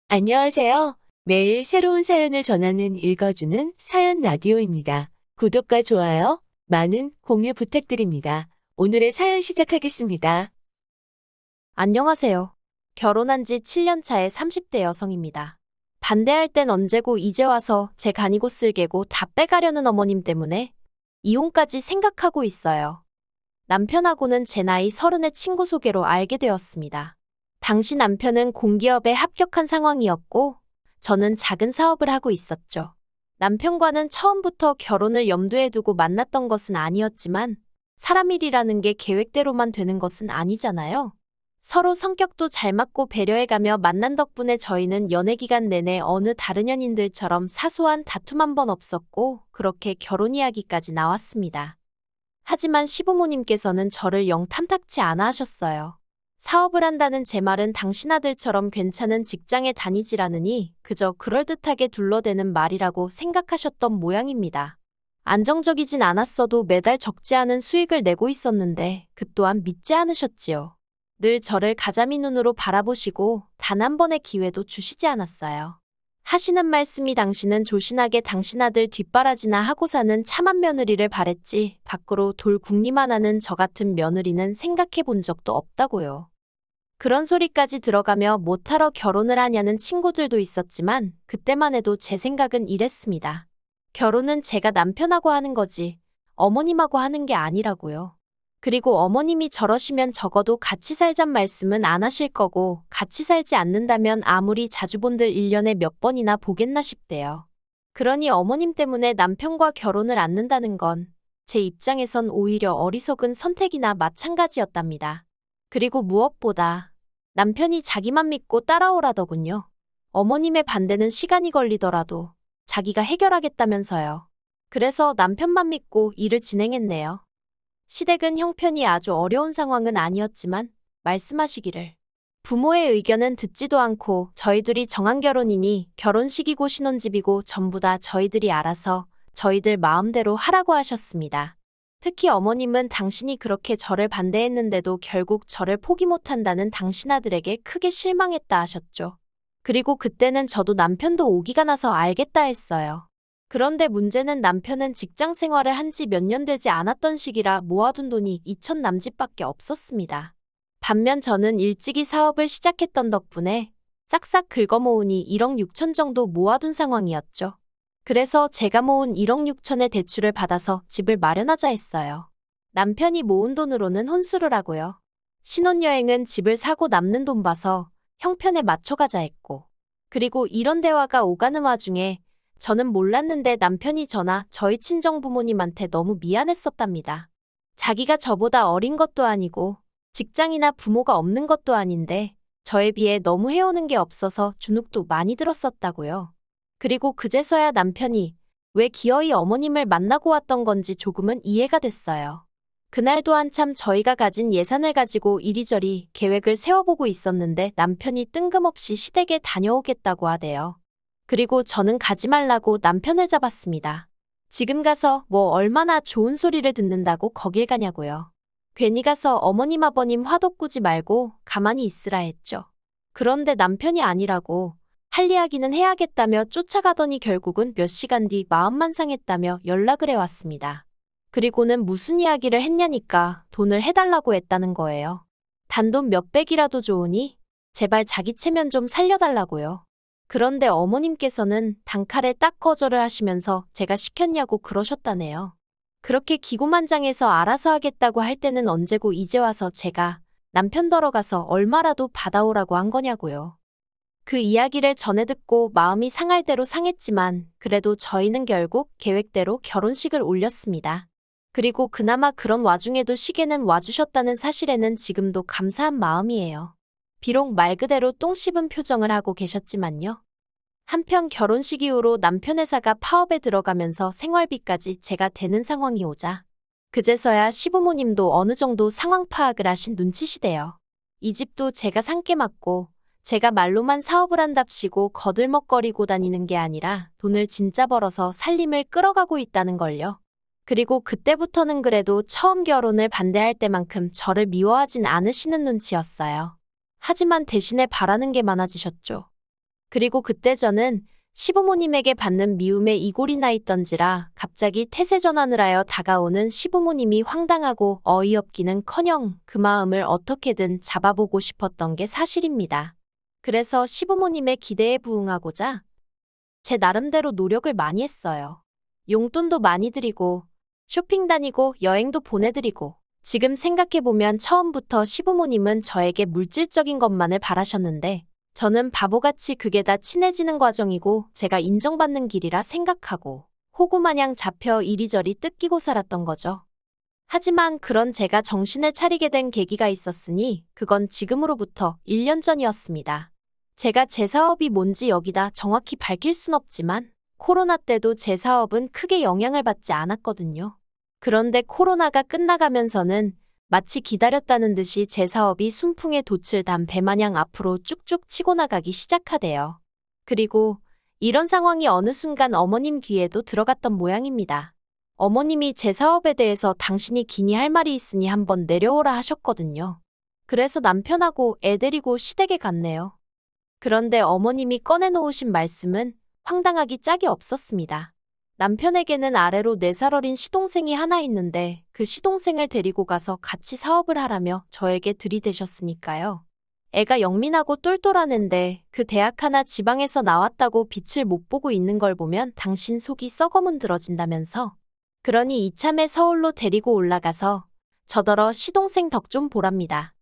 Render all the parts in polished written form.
안녕하세요. 매일 새로운 사연을 전하는 읽어주는 사연 라디오입니다. 구독과 좋아요, 많은 공유 부탁드립니다. 오늘의 사연 시작하겠습니다. 안녕하세요. 결혼한 지 7년 차의 30대 여성입니다. 반대할 땐 언제고 이제 와서 제 간이고 쓸개고 다 빼가려는 어머님 때문에 이혼까지 생각하고 있어요. 남편하고는 제 나이 30의 친구 소개로 알게 되었습니다. 당시 남편은 공기업에 합격한 상황이었고 저는 작은 사업을 하고 있었죠. 남편과는 처음부터 결혼을 염두에 두고 만났던 것은 아니었지만 사람 일이라는 게 계획대로만 되는 것은 아니잖아요. 서로 성격도 잘 맞고 배려해가며 만난 덕분에 저희는 연애 기간 내내 어느 다른 연인들처럼 사소한 다툼 한 번 없었고 그렇게 결혼 이야기까지 나왔습니다. 하지만 시부모님께서는 저를 영 탐탁치 않아 하셨어요. 사업을 한다는 제 말은 당신 아들처럼 괜찮은 직장에 다니지라느니 그저 그럴듯하게 둘러대는 말이라고 생각하셨던 모양입니다. 안정적이진 않았어도 매달 적지 않은 수익을 내고 있었는데 그 또한 믿지 않으셨지요. 늘 저를 가자미 눈으로 바라보시고 단 한 번의 기회도 주시지 않았어요. 하시는 말씀이 당신은 조신하게 당신 아들 뒷바라지나 하고 사는 참한 며느리를 바랬지 밖으로 돌 궁리만 하는 저 같은 며느리는 생각해 본 적도 없다고요. 그런 소리까지 들어가며 못하러 결혼을 하냐는 친구들도 있었지만 그때만 해도 제 생각은 이랬습니다. 결혼은 제가 남편하고 하는 거지 어머님하고 하는 게 아니라고요. 그리고 어머님이 저러시면 적어도 같이 살잔 말씀은 안 하실 거고 같이 살지 않는다면 아무리 자주 본들 1년에 몇 번이나 보겠나 싶대요. 그러니 어머님 때문에 남편과 결혼을 않는다는 건 제 입장에선 오히려 어리석은 선택이나 마찬가지였답니다. 그리고 무엇보다 남편이 자기만 믿고 따라오라더군요. 어머님의 반대는 시간이 걸리더라도 자기가 해결하겠다면서요. 그래서 남편만 믿고 일을 진행했네요. 시댁은 형편이 아주 어려운 상황은 아니었지만 말씀하시기를 부모의 의견은 듣지도 않고 저희들이 정한 결혼이니 결혼식이고 신혼집이고 전부 다 저희들이 알아서 저희들 마음대로 하라고 하셨습니다. 특히 어머님은 당신이 그렇게 저를 반대했는데도 결국 저를 포기 못한다는 당신 아들에게 크게 실망했다 하셨죠. 그리고 그때는 저도 남편도 오기가 나서 알겠다 했어요. 그런데 문제는 남편은 직장 생활을 한 지 몇 년 되지 않았던 시기라 모아둔 돈이 2천 남짓밖에 없었습니다. 반면 저는 일찍이 사업을 시작했던 덕분에 싹싹 긁어모으니 1억 6천 정도 모아둔 상황이었죠. 그래서 제가 모은 1억 6천의 대출을 받아서 집을 마련하자 했어요. 남편이 모은 돈으로는 혼수를 하고요. 신혼여행은 집을 사고 남는 돈 봐서 형편에 맞춰가자 했고. 그리고 이런 대화가 오가는 와중에 저는 몰랐는데 남편이 저나 저희 친정 부모님한테 너무 미안했었답니다. 자기가 저보다 어린 것도 아니고 직장이나 부모가 없는 것도 아닌데 저에 비해 너무 해오는 게 없어서 주눅도 많이 들었었다고요. 그리고 그제서야 남편이 왜 기어이 어머님을 만나고 왔던 건지 조금은 이해가 됐어요. 그날도 한참 저희가 가진 예산을 가지고 이리저리 계획을 세워보고 있었는데 남편이 뜬금없이 시댁에 다녀오겠다고 하대요. 그리고 저는 가지 말라고 남편을 잡았습니다. 지금 가서 뭐 얼마나 좋은 소리를 듣는다고 거길 가냐고요. 괜히 가서 어머님 아버님 화도 꾸지 말고 가만히 있으라 했죠. 그런데 남편이 아니라고 할 이야기는 해야겠다며 쫓아가더니 결국은 몇 시간 뒤 마음만 상했다며 연락을 해왔습니다. 그리고는 무슨 이야기를 했냐니까 돈을 해달라고 했다는 거예요. 단돈 몇백이라도 좋으니 제발 자기 체면 좀 살려달라고요. 그런데 어머님께서는 단칼에 딱 거절을 하시면서 제가 시켰냐고 그러셨다네요. 그렇게 기고만장해서 알아서 하겠다고 할 때는 언제고 이제 와서 제가 남편 덜어가서 얼마라도 받아오라고 한 거냐고요. 그 이야기를 전해 듣고 마음이 상할 대로 상했지만 그래도 저희는 결국 계획대로 결혼식을 올렸습니다. 그리고 그나마 그런 와중에도 시계는 와주셨다는 사실에는 지금도 감사한 마음이에요. 비록 말 그대로 똥 씹은 표정을 하고 계셨지만요. 한편 결혼식 이후로 남편 회사가 파업에 들어가면서 생활비까지 제가 대는 상황이 오자 그제서야 시부모님도 어느 정도 상황 파악을 하신 눈치시대요. 이 집도 제가 상께 맡고 제가 말로만 사업을 한답시고 거들먹거리고 다니는 게 아니라 돈을 진짜 벌어서 살림을 끌어가고 있다는 걸요. 그리고 그때부터는 그래도 처음 결혼을 반대할 때만큼 저를 미워하진 않으시는 눈치였어요. 하지만 대신에 바라는 게 많아지셨죠. 그리고 그때 저는 시부모님에게 받는 미움에 이골이 나 있던지라 갑자기 태세 전환을 하여 다가오는 시부모님이 황당하고 어이없기는커녕 그 마음을 어떻게든 잡아보고 싶었던 게 사실입니다. 그래서 시부모님의 기대에 부응하고자 제 나름대로 노력을 많이 했어요. 용돈도 많이 드리고 쇼핑 다니고 여행도 보내드리고 지금 생각해보면 처음부터 시부모님은 저에게 물질적인 것만을 바라셨는데 저는 바보같이 그게 다 친해지는 과정이고 제가 인정받는 길이라 생각하고 호구마냥 잡혀 이리저리 뜯기고 살았던 거죠. 하지만 그런 제가 정신을 차리게 된 계기가 있었으니 그건 지금으로부터 1년 전이었습니다. 제가 제 사업이 뭔지 여기다 정확히 밝힐 순 없지만 코로나 때도 제 사업은 크게 영향을 받지 않았거든요. 그런데 코로나가 끝나가면서는 마치 기다렸다는 듯이 제 사업이 순풍에 돛을 단 배마냥 앞으로 쭉쭉 치고 나가기 시작하대요. 그리고 이런 상황이 어느 순간 어머님 귀에도 들어갔던 모양입니다. 어머님이 제 사업에 대해서 당신이 기니 할 말이 있으니 한번 내려오라 하셨거든요. 그래서 남편하고 애 데리고 시댁에 갔네요. 그런데 어머님이 꺼내놓으신 말씀은 황당하기 짝이 없었습니다. 남편에게는 아래로 4살 어린 시동생이 하나 있는데 그 시동생을 데리고 가서 같이 사업을 하라며 저에게 들이대셨으니까요. 애가 영민하고 똘똘한 앤데 그 대학 하나 지방에서 나왔다고 빛을 못 보고 있는 걸 보면 당신 속이 썩어문드러진다면서. 그러니 이참에 서울로 데리고 올라가서 저더러 시동생 덕 좀 보랍니다.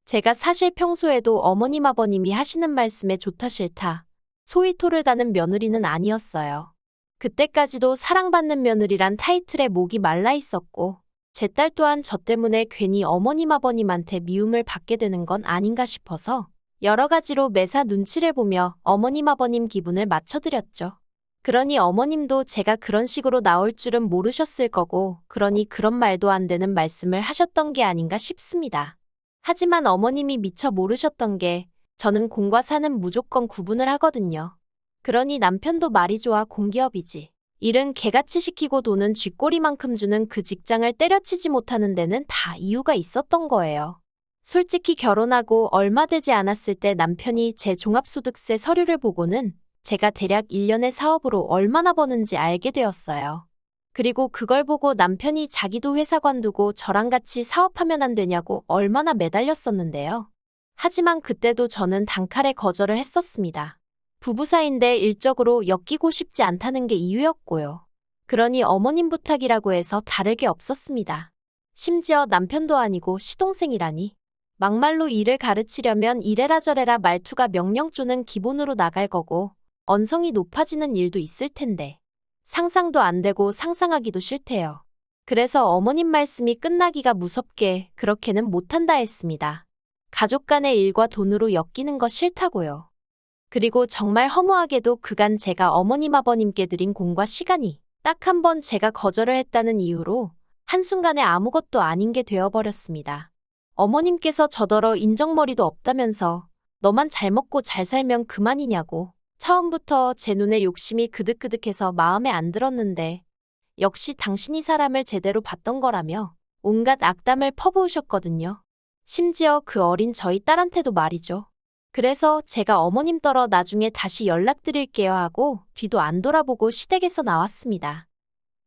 제가 사실 평소에도 어머님 아버님이 하시는 말씀에 좋다 싫다 소위 토를 다는 며느리는 아니었어요. 그때까지도 사랑받는 며느리란 타이틀에 목이 말라 있었고 제 딸 또한 저 때문에 괜히 어머님 아버님한테 미움을 받게 되는 건 아닌가 싶어서 여러 가지로 매사 눈치를 보며 어머님 아버님 기분을 맞춰드렸죠. 그러니 어머님도 제가 그런 식으로 나올 줄은 모르셨을 거고 그러니 그런 말도 안 되는 말씀을 하셨던 게 아닌가 싶습니다. 하지만 어머님이 미처 모르셨던 게 저는 공과 사는 무조건 구분을 하거든요. 그러니 남편도 말이 좋아 공기업이지. 일은 개같이 시키고 돈은 쥐꼬리만큼 주는 그 직장을 때려치지 못하는 데는 다 이유가 있었던 거예요. 솔직히 결혼하고 얼마 되지 않았을 때 남편이 제 종합소득세 서류를 보고는 제가 대략 1년의 사업으로 얼마나 버는지 알게 되었어요. 그리고 그걸 보고 남편이 자기도 회사 관두고 저랑 같이 사업하면 안 되냐고 얼마나 매달렸었는데요. 하지만 그때도 저는 단칼에 거절을 했었습니다. 부부 사이인데 일적으로 엮이고 싶지 않다는 게 이유였고요. 그러니 어머님 부탁이라고 해서 다를 게 없었습니다. 심지어 남편도 아니고 시동생이라니. 막말로 일을 가르치려면 이래라 저래라 말투가 명령조는 기본으로 나갈 거고 언성이 높아지는 일도 있을 텐데 상상도 안 되고 상상하기도 싫대요. 그래서 어머님 말씀이 끝나기가 무섭게 그렇게는 못한다 했습니다. 가족 간의 일과 돈으로 엮이는 거 싫다고요. 그리고 정말 허무하게도 그간 제가 어머님 아버님께 드린 공과 시간이 딱 한 번 제가 거절을 했다는 이유로 한순간에 아무것도 아닌 게 되어버렸습니다. 어머님께서 저더러 인정머리도 없다면서 너만 잘 먹고 잘 살면 그만이냐고 처음부터 제 눈에 욕심이 그득그득해서 마음에 안 들었는데 역시 당신이 사람을 제대로 봤던 거라며 온갖 악담을 퍼부으셨거든요. 심지어 그 어린 저희 딸한테도 말이죠. 그래서 제가 어머님 떨어 나중에 다시 연락드릴게요 하고 뒤도 안 돌아보고 시댁에서 나왔습니다.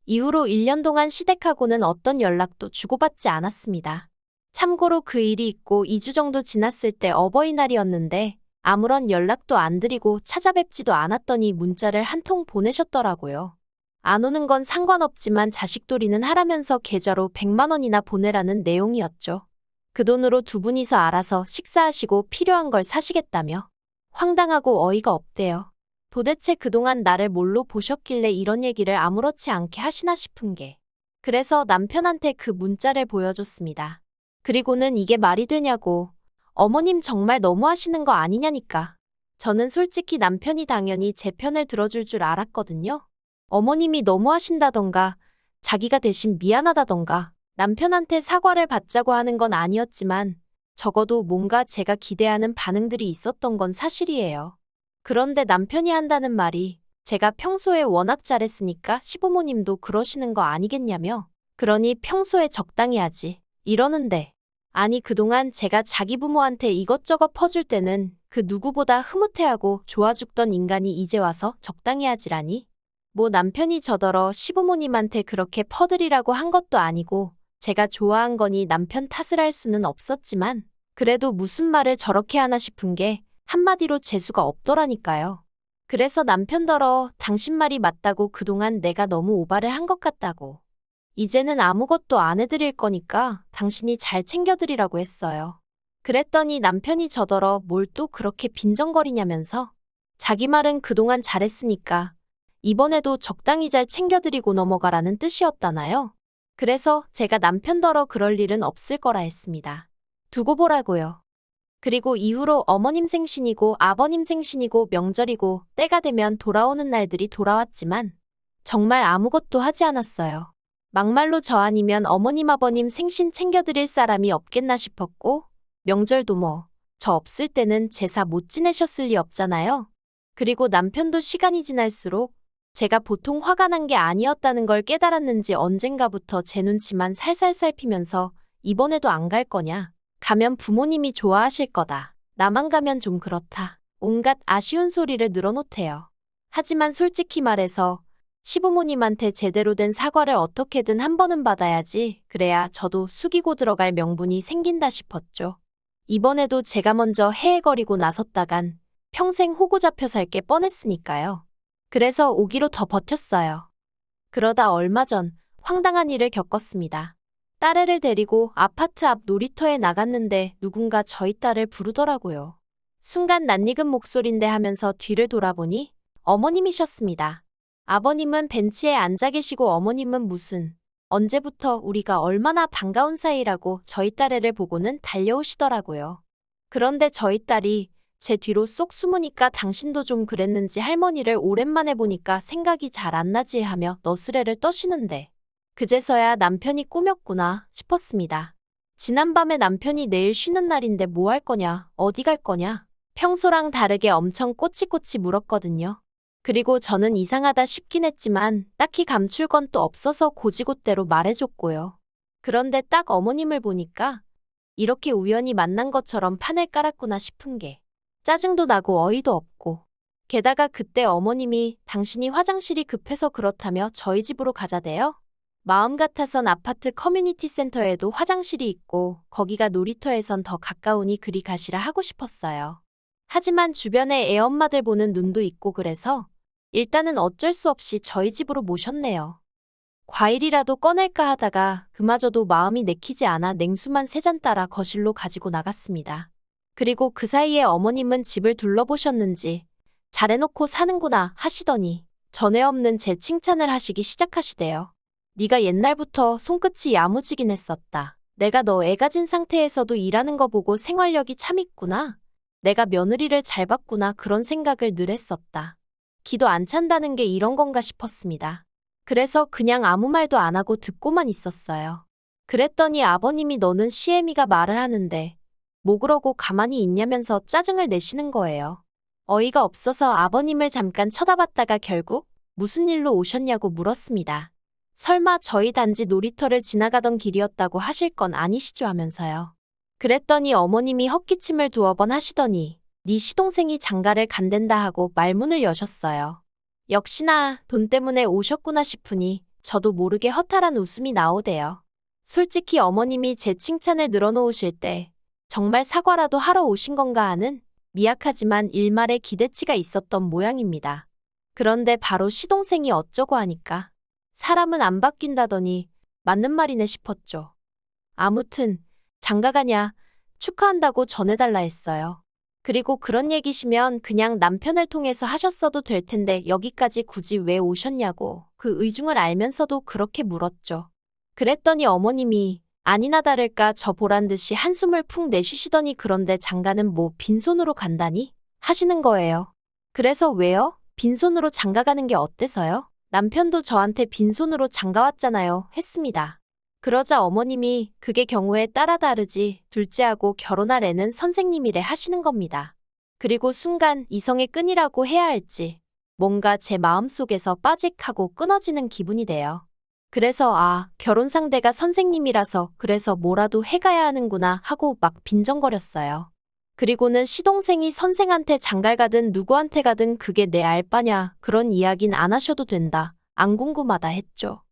이후로 1년 동안 시댁하고는 어떤 연락도 주고받지 않았습니다. 참고로 그 일이 있고 2주 정도 지났을 때 어버이날이었는데 아무런 연락도 안 드리고 찾아뵙지도 않았더니 문자를 한 통 보내셨더라고요. 안 오는 건 상관없지만 자식돌이는 하라면서 계좌로 100만 원이나 보내라는 내용이었죠. 그 돈으로 두 분이서 알아서 식사하시고 필요한 걸 사시겠다며. 황당하고 어이가 없대요. 도대체 그동안 나를 뭘로 보셨길래 이런 얘기를 아무렇지 않게 하시나 싶은 게. 그래서 남편한테 그 문자를 보여줬습니다. 그리고는 이게 말이 되냐고. 어머님 정말 너무하시는 거 아니냐니까. 저는 솔직히 남편이 당연히 제 편을 들어줄 줄 알았거든요. 어머님이 너무하신다던가 자기가 대신 미안하다던가 남편한테 사과를 받자고 하는 건 아니었지만 적어도 뭔가 제가 기대하는 반응들이 있었던 건 사실이에요. 그런데 남편이 한다는 말이 제가 평소에 워낙 잘했으니까 시부모님도 그러시는 거 아니겠냐며. 그러니 평소에 적당히 하지. 이러는데. 아니 그동안 제가 자기 부모한테 이것저것 퍼줄 때는 그 누구보다 흐뭇해하고 좋아 죽던 인간이 이제 와서 적당히 하지라니. 뭐 남편이 저더러 시부모님한테 그렇게 퍼드리라고 한 것도 아니고 제가 좋아한 거니 남편 탓을 할 수는 없었지만 그래도 무슨 말을 저렇게 하나 싶은 게 한마디로 재수가 없더라니까요. 그래서 남편더러 당신 말이 맞다고 그동안 내가 너무 오바를 한 것 같다고. 이제는 아무것도 안 해드릴 거니까 당신이 잘 챙겨드리라고 했어요. 그랬더니 남편이 저더러 뭘 또 그렇게 빈정거리냐면서 자기 말은 그동안 잘했으니까 이번에도 적당히 잘 챙겨드리고 넘어가라는 뜻이었다나요? 그래서 제가 남편더러 그럴 일은 없을 거라 했습니다. 두고 보라고요. 그리고 이후로 어머님 생신이고 아버님 생신이고 명절이고 때가 되면 돌아오는 날들이 돌아왔지만 정말 아무것도 하지 않았어요. 막말로 저 아니면 어머님 아버님 생신 챙겨드릴 사람이 없겠나 싶었고 명절도 뭐 저 없을 때는 제사 못 지내셨을 리 없잖아요. 그리고 남편도 시간이 지날수록 제가 보통 화가 난 게 아니었다는 걸 깨달았는지 언젠가부터 제 눈치만 살살 살피면서 이번에도 안 갈 거냐? 가면 부모님이 좋아하실 거다. 나만 가면 좀 그렇다. 온갖 아쉬운 소리를 늘어놓대요. 하지만 솔직히 말해서 시부모님한테 제대로 된 사과를 어떻게든 한 번은 받아야지. 그래야 저도 숙이고 들어갈 명분이 생긴다 싶었죠. 이번에도 제가 먼저 헤헤거리고 나섰다간 평생 호구 잡혀 살 게 뻔했으니까요. 그래서 오기로 더 버텼어요. 그러다 얼마 전 황당한 일을 겪었습니다. 딸애를 데리고 아파트 앞 놀이터에 나갔는데 누군가 저희 딸을 부르더라고요. 순간 낯익은 목소린데 하면서 뒤를 돌아보니 어머님이셨습니다. 아버님은 벤치에 앉아 계시고 어머님은 무슨 언제부터 우리가 얼마나 반가운 사이라고 저희 딸애를 보고는 달려오시더라고요. 그런데 저희 딸이 제 뒤로 쏙 숨으니까 당신도 좀 그랬는지 할머니를 오랜만에 보니까 생각이 잘 안 나지 하며 너스레를 떠시는데 그제서야 남편이 꾸몄구나 싶었습니다. 지난밤에 남편이 내일 쉬는 날인데 뭐 할 거냐, 어디 갈 거냐, 평소랑 다르게 엄청 꼬치꼬치 물었거든요. 그리고 저는 이상하다 싶긴 했지만 딱히 감출 건 또 없어서 고지고대로 말해줬고요. 그런데 딱 어머님을 보니까 이렇게 우연히 만난 것처럼 판을 깔았구나 싶은 게 짜증도 나고 어이도 없고 게다가 그때 어머님이 당신이 화장실이 급해서 그렇다며 저희 집으로 가자대요. 마음 같아선 아파트 커뮤니티 센터에도 화장실이 있고 거기가 놀이터에선 더 가까우니 그리 가시라 하고 싶었어요. 하지만 주변에 애엄마들 보는 눈도 있고 그래서 일단은 어쩔 수 없이 저희 집으로 모셨네요. 과일이라도 꺼낼까 하다가 그마저도 마음이 내키지 않아 냉수만 3잔 따라 거실로 가지고 나갔습니다. 그리고 그 사이에 어머님은 집을 둘러보셨는지 잘해놓고 사는구나 하시더니 전에 없는 제 칭찬을 하시기 시작하시대요. 네가 옛날부터 손끝이 야무지긴 했었다. 내가 너 애 가진 상태에서도 일하는 거 보고 생활력이 참 있구나. 내가 며느리를 잘 봤구나 그런 생각을 늘 했었다. 기도 안 찬다는 게 이런 건가 싶었습니다. 그래서 그냥 아무 말도 안 하고 듣고만 있었어요. 그랬더니 아버님이 너는 시애미가 말을 하는데 뭐 그러고 가만히 있냐면서 짜증을 내시는 거예요. 어이가 없어서 아버님을 잠깐 쳐다봤다가 결국 무슨 일로 오셨냐고 물었습니다. 설마 저희 단지 놀이터를 지나가던 길이었다고 하실 건 아니시죠 하면서요. 그랬더니 어머님이 헛기침을 2번 하시더니 네 시동생이 장가를 간댄다 하고 말문을 여셨어요. 역시나 돈 때문에 오셨구나 싶으니 저도 모르게 허탈한 웃음이 나오대요. 솔직히 어머님이 제 칭찬을 늘어놓으실 때 정말 사과라도 하러 오신 건가 하는 미약하지만 일말의 기대치가 있었던 모양입니다. 그런데 바로 시동생이 어쩌고 하니까 사람은 안 바뀐다더니 맞는 말이네 싶었죠. 아무튼 장가가냐 축하한다고 전해달라 했어요. 그리고 그런 얘기시면 그냥 남편을 통해서 하셨어도 될 텐데 여기까지 굳이 왜 오셨냐고 그 의중을 알면서도 그렇게 물었죠. 그랬더니 어머님이 아니나 다를까 저 보란 듯이 한숨을 푹 내쉬시더니 그런데 장가는 뭐 빈손으로 간다니? 하시는 거예요. 그래서 왜요? 빈손으로 장가가는 게 어때서요? 남편도 저한테 빈손으로 장가왔잖아요. 했습니다. 그러자 어머님이 그게 경우에 따라 다르지 둘째하고 결혼할 애는 선생님이래 하시는 겁니다. 그리고 순간 이성의 끈이라고 해야 할지 뭔가 제 마음속에서 빠직하고 끊어지는 기분이 돼요. 그래서 결혼 상대가 선생님이라서 그래서 뭐라도 해가야 하는구나 하고 막 빈정거렸어요. 그리고는 시동생이 선생한테 장갈 가든 누구한테 가든 그게 내 알바냐, 그런 이야긴 안 하셔도 된다. 안 궁금하다 했죠.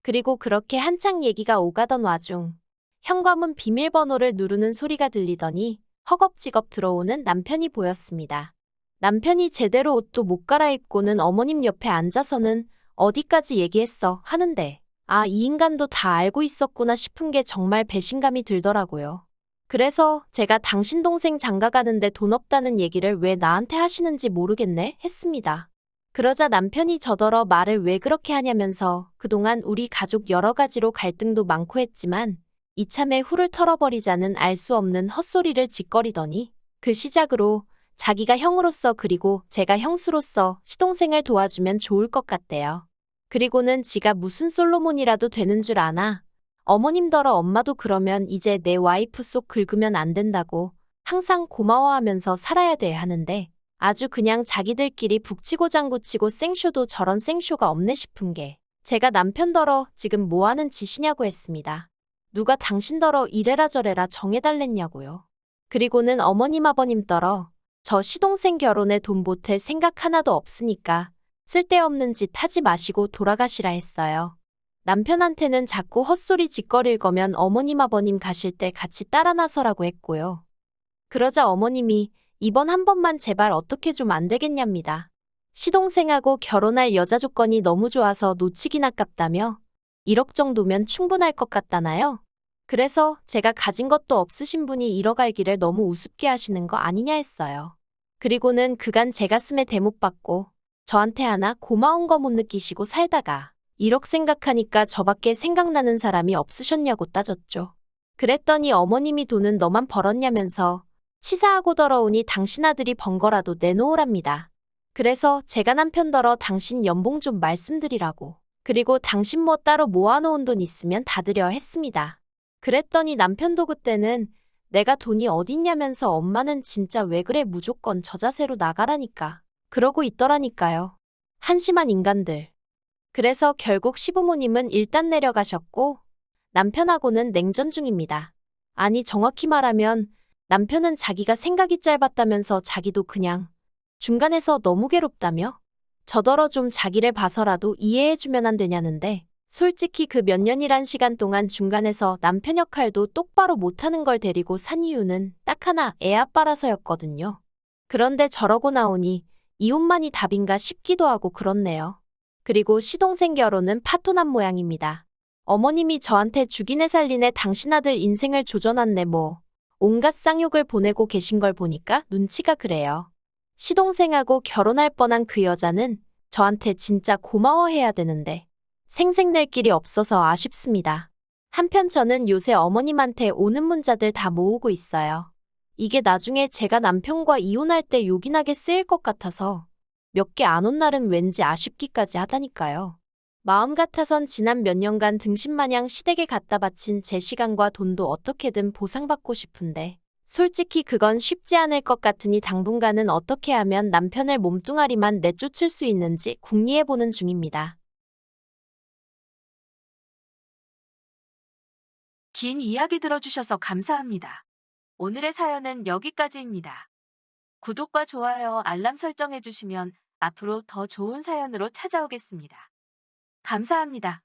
그리고 그렇게 한창 얘기가 오가던 와중 현관문 비밀번호를 누르는 소리가 들리더니 허겁지겁 들어오는 남편이 보였습니다. 남편이 제대로 옷도 못 갈아입고는 어머님 옆에 앉아서는 어디까지 얘기했어 하는데 아, 이 인간도 다 알고 있었구나 싶은 게 정말 배신감이 들더라고요. 그래서 제가 당신 동생 장가 가는데 돈 없다는 얘기를 왜 나한테 하시는지 모르겠네 했습니다. 그러자 남편이 저더러 말을 왜 그렇게 하냐면서 그동안 우리 가족 여러 가지로 갈등도 많고 했지만 이참에 훌을 털어버리자는 알 수 없는 헛소리를 짓거리더니 그 시작으로 자기가 형으로서 그리고 제가 형수로서 시동생을 도와주면 좋을 것 같대요. 그리고는 지가 무슨 솔로몬이라도 되는 줄 아나 어머님더러 엄마도 그러면 이제 내 와이프 속 긁으면 안 된다고 항상 고마워하면서 살아야 돼 하는데 아주 그냥 자기들끼리 북치고 장구치고 생쇼도 저런 생쇼가 없네 싶은 게 제가 남편더러 지금 뭐하는 짓이냐고 했습니다. 누가 당신더러 이래라 저래라 정해달랬냐고요. 그리고는 어머님 아버님더러 저 시동생 결혼에 돈 보탤 생각 하나도 없으니까 쓸데없는 짓 하지 마시고 돌아가시라 했어요. 남편한테는 자꾸 헛소리 짓거릴 거면 어머님 아버님 가실 때 같이 따라 나서라고 했고요. 그러자 어머님이 이번 한 번만 제발 어떻게 좀 안 되겠냐입니다. 시동생하고 결혼할 여자 조건이 너무 좋아서 놓치긴 아깝다며 1억 정도면 충분할 것 같다나요? 그래서 제가 가진 것도 없으신 분이 1억 알기를 너무 우습게 하시는 거 아니냐 했어요. 그리고는 그간 제 가슴에 대못 받고 저한테 하나 고마운 거 못 느끼시고 살다가 1억 생각하니까 저밖에 생각나는 사람이 없으셨냐고 따졌죠. 그랬더니 어머님이 돈은 너만 벌었냐면서 치사하고 더러우니 당신 아들이 번 거라도 내놓으랍니다. 그래서 제가 남편더러 당신 연봉 좀 말씀드리라고. 그리고 당신 뭐 따로 모아놓은 돈 있으면 다 드려 했습니다. 그랬더니 남편도 그때는 내가 돈이 어딨냐면서 엄마는 진짜 왜 그래 무조건 저 자세로 나가라니까. 그러고 있더라니까요. 한심한 인간들. 그래서 결국 시부모님은 일단 내려가셨고 남편하고는 냉전 중입니다. 아니 정확히 말하면 남편은 자기가 생각이 짧았다면서 자기도 그냥 중간에서 너무 괴롭다며 저더러 좀 자기를 봐서라도 이해해주면 안 되냐는데 솔직히 그 몇 년이란 시간 동안 중간에서 남편 역할도 똑바로 못하는 걸 데리고 산 이유는 딱 하나 애 아빠라서였거든요. 그런데 저러고 나오니 이혼만이 답인가 싶기도 하고 그렇네요. 그리고 시동생 결혼은 파토난 모양입니다. 어머님이 저한테 죽이네 살리네 당신 아들 인생을 조져놨네 뭐 온갖 쌍욕을 보내고 계신 걸 보니까 눈치가 그래요. 시동생하고 결혼할 뻔한 그 여자는 저한테 진짜 고마워해야 되는데 생색낼 길이 없어서 아쉽습니다. 한편 저는 요새 어머님한테 오는 문자들 다 모으고 있어요. 이게 나중에 제가 남편과 이혼할 때 요긴하게 쓰일 것 같아서 몇 개 안 온 날은 왠지 아쉽기까지 하다니까요. 마음 같아선 지난 몇 년간 등신마냥 시댁에 갖다 바친 제 시간과 돈도 어떻게든 보상받고 싶은데 솔직히 그건 쉽지 않을 것 같으니 당분간은 어떻게 하면 남편을 몸뚱아리만 내쫓을 수 있는지 궁리해보는 중입니다. 긴 이야기 들어주셔서 감사합니다. 오늘의 사연은 여기까지입니다. 구독과 좋아요, 알람 설정해주시면 앞으로 더 좋은 사연으로 찾아오겠습니다. 감사합니다.